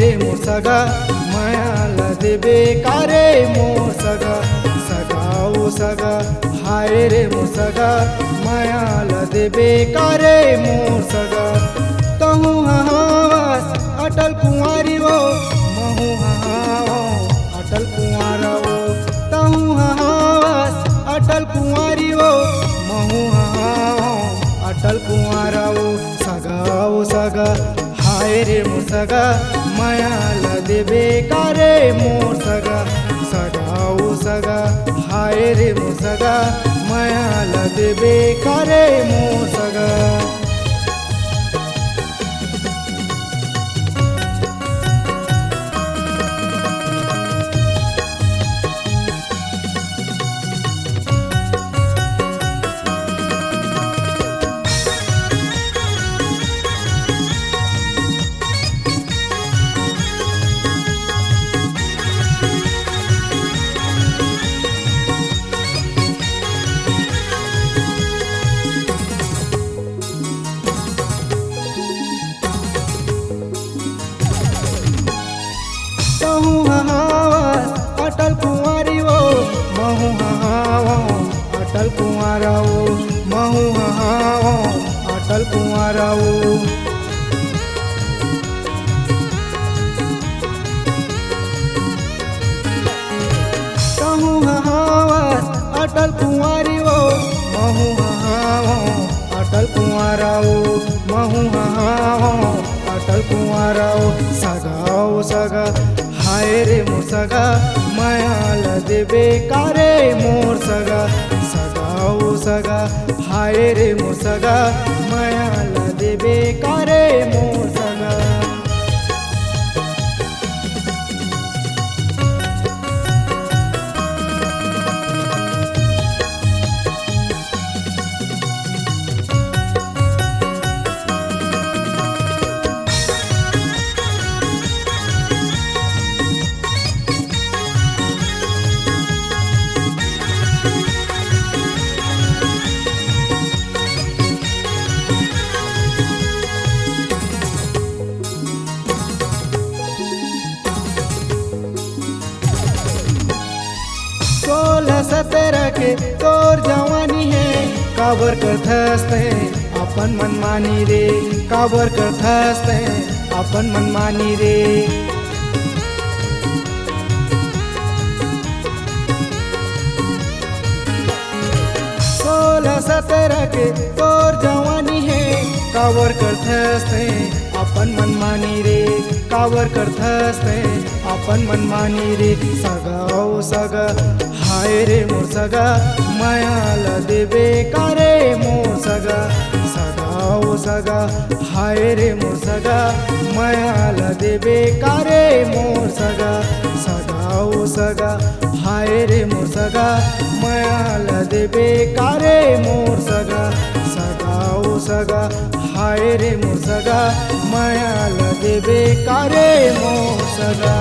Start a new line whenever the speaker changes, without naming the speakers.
रे मोर सगा मायाला देबे कारे मोर सगा सगा ओ सगा हाय रे मोर सगा मायाला देबे कारे मोर सगा तहु हवास अटल कुंवारी वो महु हवा अटल कुंवारा वो तहु हवास अटल कुंवारी वो महु हवा अटल कुंवारा वो सगा हाय रे मोर सगा मायाला देबे कारे मोर सगा सगा ओ सगा हाय रे मोर सगा मायाला देबे कारे मोर सगा अटल कुंवारी वो महु हवा अटल कुंवारा वो महु हवा अटल कुंवारा वो कहूँ हवा अटल कुंवारी वो महु हवा अटल कुंवारा वो महु हवा अटल कुंवारा वो सगा हाय रे मोर सगा मायाला देबे कारे मोर सगा सगा ओ सगा हाय रे मोर सगा मायाला देबे कारे मोर सगा सोलह सत्रह के तोर जवानी है काबर कर थसते अपन मनमानी रे काबर कर थसते अपन मनमानी रे सोलह सत्रह के तोर जवानी है काबर कर थसते अपन मनमानी रे काबर कर थसते अपन मनमानी रे सगा ओ सगा हाय रे मोर सगा मायाला देबे कारे मोर सगा सगा ओ सगा हाय रे मोर सगा मायाला देबे कारे मोर सगा सगा ओ सगा हाय रे मोर सगा मायाला देबे कारे मोर सगा सगा ओ सगा हाय रे मोर सगा मायाला देबे कारे मोर सगा।